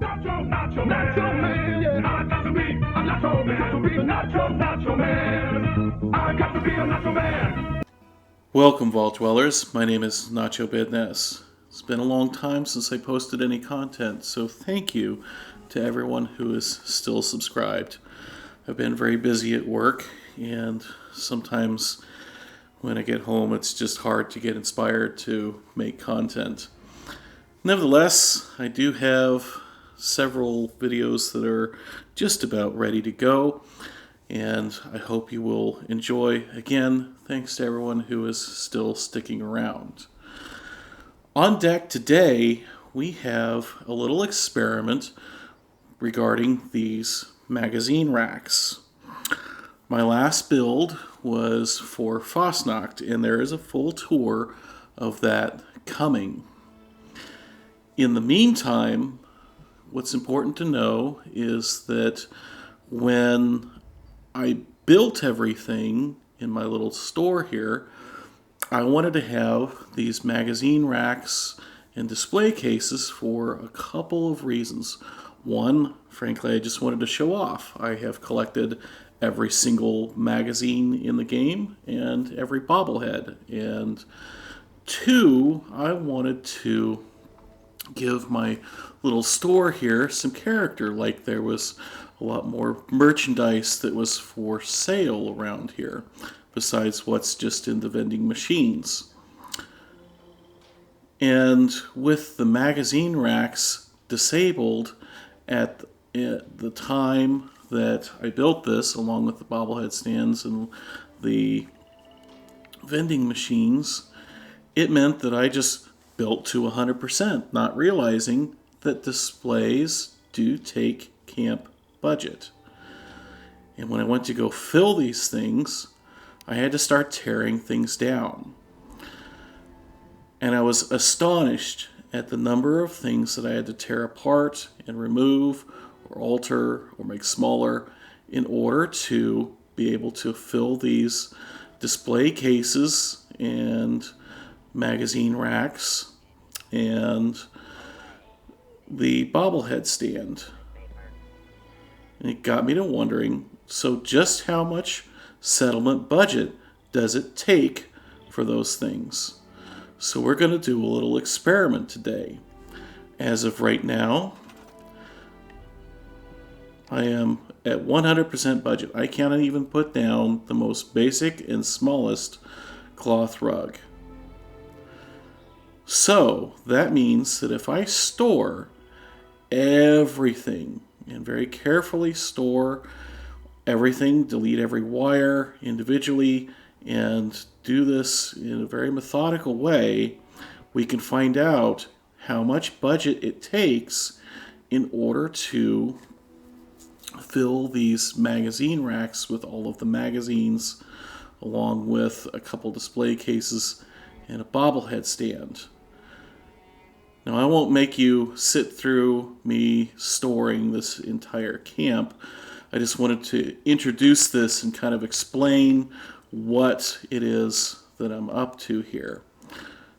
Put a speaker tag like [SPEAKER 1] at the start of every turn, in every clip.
[SPEAKER 1] Nacho, Nacho Man, yeah. I got to be a Nacho Man, to be a Nacho Man. I got to be a Nacho Man.
[SPEAKER 2] Welcome, Vault Dwellers. My name is Nacho Bidness. It's been a long time since I posted any content, so thank you to everyone who is still subscribed. I've been very busy at work, and sometimes when I get home, it's just hard to get inspired to make content. Nevertheless, I do have several videos that are just about ready to go, and I hope you will enjoy. Again, thanks to everyone who is still sticking around. On deck today, we have a little experiment regarding these magazine racks. My last build was for Fosnacht, and there is a full tour of that coming. In the meantime, what's important to know is that when I built everything in my little store here, I wanted to have these magazine racks and display cases for a couple of reasons. One, frankly, I just wanted to show off. I have collected every single magazine in the game and every bobblehead. And two, I wanted to give my little store here some character, like there was a lot more merchandise that was for sale around here besides what's just in the vending machines. And with the magazine racks disabled at the time that I built this, along with the bobblehead stands and the vending machines, it meant that I just built to 100%, not realizing that displays do take camp budget. And when I went to go fill these things, I had to start tearing things down. And I was astonished at the number of things that I had to tear apart and remove or alter or make smaller in order to be able to fill these display cases and magazine racks and the bobblehead stand. And it got me to wondering, so just how much settlement budget does it take for those things? So we're going to do a little experiment today. As of right now, I am at 100% budget. I can't even put down the most basic and smallest cloth rug. So that means that if I store everything and very carefully store everything, delete every wire individually, and do this in a very methodical way, we can find out how much budget it takes in order to fill these magazine racks with all of the magazines, along with a couple display cases and a bobblehead stand. Now, I won't make you sit through me storing this entire camp. I just wanted to introduce this and kind of explain what it is that I'm up to here.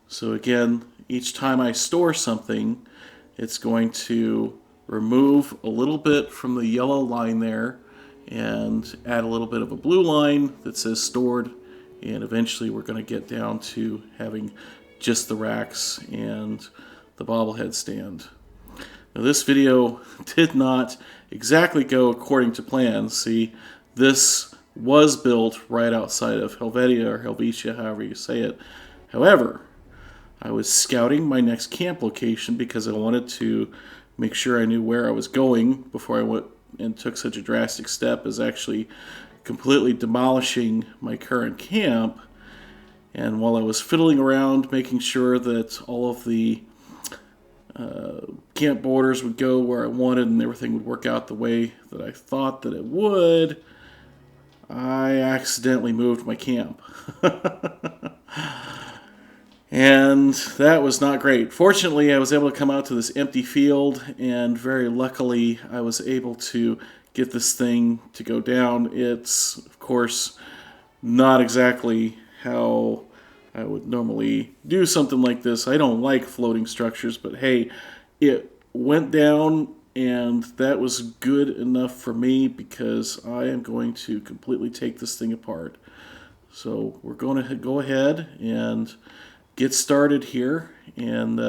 [SPEAKER 2] So again, each time I store something, it's going to remove a little bit from the yellow line there and add a little bit of a blue line that says stored, and eventually we're going to get down to having just the racks and the bobblehead stand. Now, this video did not exactly go according to plan. See, this was built right outside of Helvetia or Helvetia, however you say it. However, I was scouting my next camp location because I wanted to make sure I knew where I was going before I went and took such a drastic step as actually completely demolishing my current camp. And while I was fiddling around, making sure that all of the camp borders would go where I wanted and everything would work out the way that I thought that it would, I accidentally moved my camp. And that was not great. Fortunately, I was able to come out to this empty field, and very luckily, I was able to get this thing to go down. It's, of course, not exactly how I would normally do something like this. I don't like floating structures, but hey, it went down and that was good enough for me because I am going to completely take this thing apart. So we're going to go ahead and get started here, and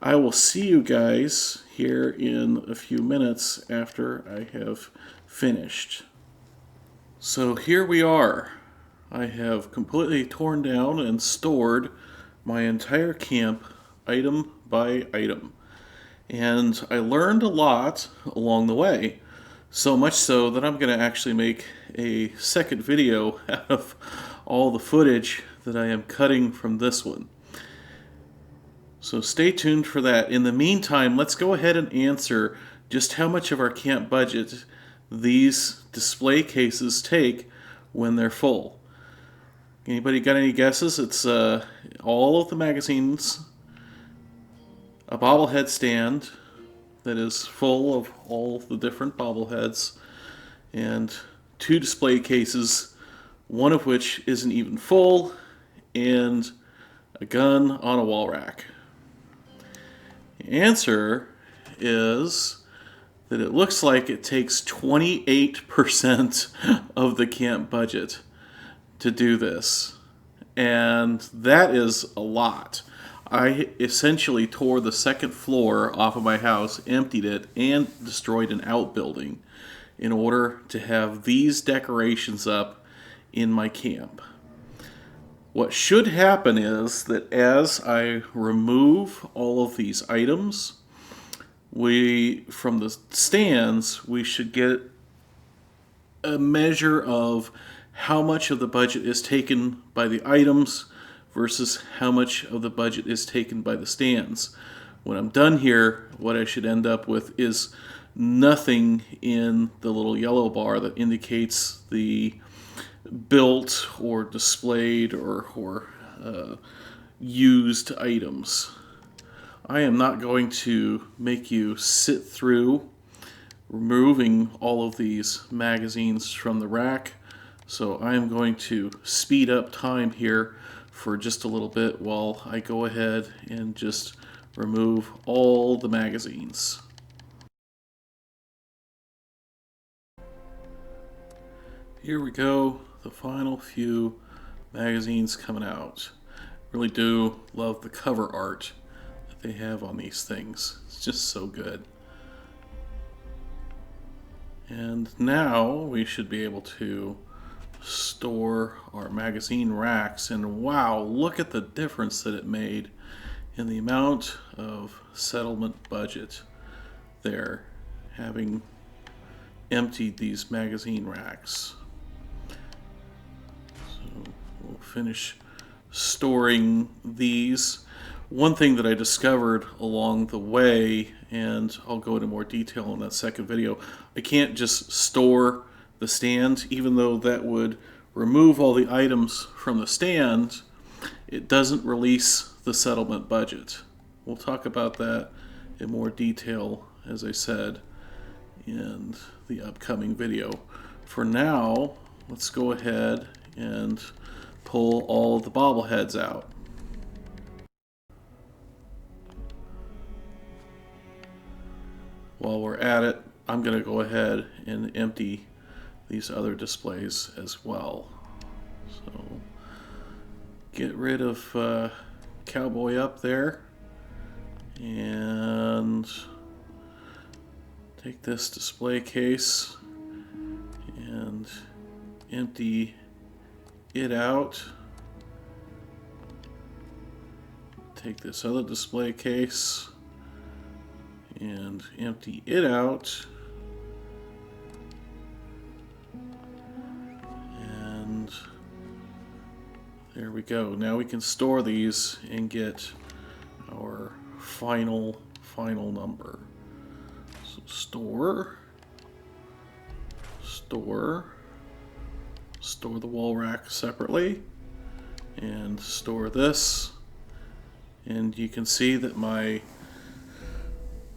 [SPEAKER 2] I will see you guys here in a few minutes after I have finished. So here we are. I have completely torn down and stored my entire camp item by item. And I learned a lot along the way. So much so that I'm going to actually make a second video out of all the footage that I am cutting from this one. So stay tuned for that. In the meantime, let's go ahead and answer just how much of our camp budget these display cases take when they're full. Anybody got any guesses? It's all of the magazines, a bobblehead stand that is full of all the different bobbleheads, and 2 display cases, one of which isn't even full, and a gun on a wall rack. The answer is that it looks like it takes 28% of the camp budget to do this. And that is a lot. I essentially tore the second floor off of my house, emptied it, and destroyed an outbuilding in order to have these decorations up in my camp. What should happen is that as I remove all of these items, from the stands, we should get a measure of how much of the budget is taken by the items versus how much of the budget is taken by the stands. When I'm done here, what I should end up with is nothing in the little yellow bar that indicates the built or displayed or used items. I am not going to make you sit through removing all of these magazines from the rack, so I am going to speed up time here for just a little bit while I go ahead and just remove all the magazines. Here we go, the final few magazines coming out. Really do love the cover art that they have on these things. It's just so good. And now we should be able to store our magazine racks, and wow, look at the difference that it made in the amount of settlement budget there, having emptied these magazine racks. So we'll finish storing these. One thing that I discovered along the way, and I'll go into more detail in that second video, I can't just store the stand. Even though that would remove all the items from the stand, it doesn't release the settlement budget. We'll talk about that in more detail, as I said, in the upcoming video. For now, let's go ahead and pull all the bobbleheads out. While we're at it, I'm going to go ahead and empty these other displays as well. So get rid of Cowboy up there, and take this display case and empty it out. Take this other display case and empty it out. And there we go. Now we can store these and get our final number. So store the wall rack separately, and store this. And you can see that my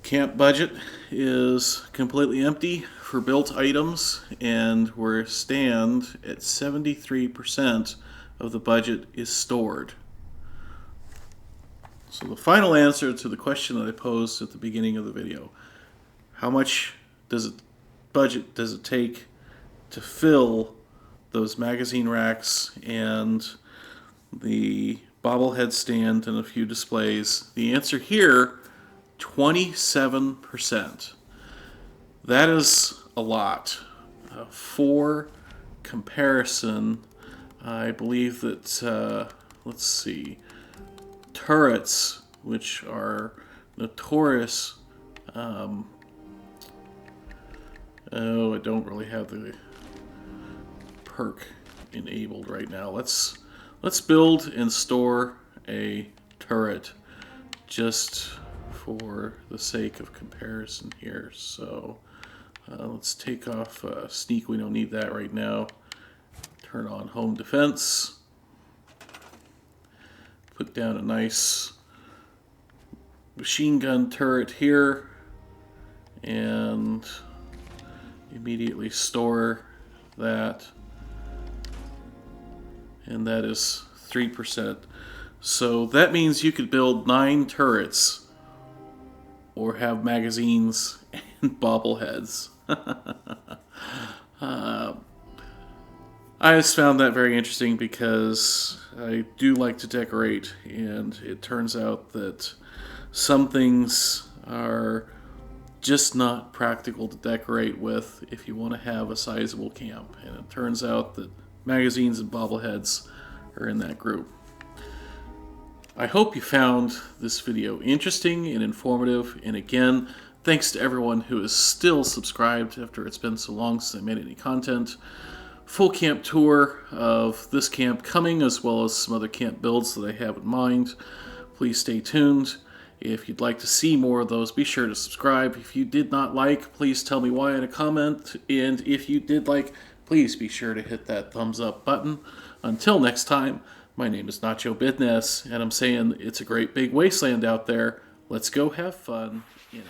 [SPEAKER 2] camp budget is completely empty for built items, and we stand at 73% of the budget is stored. So the final answer to the question that I posed at the beginning of the video: how much budget does it take to fill those magazine racks and the bobblehead stand and a few displays? The answer here, 27%. That is a lot. For comparison, I believe that, let's see, turrets, which are notorious. Oh, I don't really have the perk enabled right now. Let's build and store a turret just for the sake of comparison here. So let's take off sneak. We don't need that right now. Turn on home defense. Put down a nice machine gun turret here and immediately store that. And that is 3%. So that means you could build 9 turrets or have magazines and bobbleheads. I just found that very interesting because I do like to decorate, and it turns out that some things are just not practical to decorate with if you want to have a sizable camp. And it turns out that magazines and bobbleheads are in that group. I hope you found this video interesting and informative, and again, thanks to everyone who is still subscribed after it's been so long since I made any content. Full camp tour of this camp coming, as well as some other camp builds that I have in mind. Please stay tuned. If you'd like to see more of those, be sure to subscribe. If you did not like, please tell me why in a comment. And if you did like, please be sure to hit that thumbs up button. Until next time, my name is Nacho Bidness, and I'm saying it's a great big wasteland out there. Let's go have fun in it.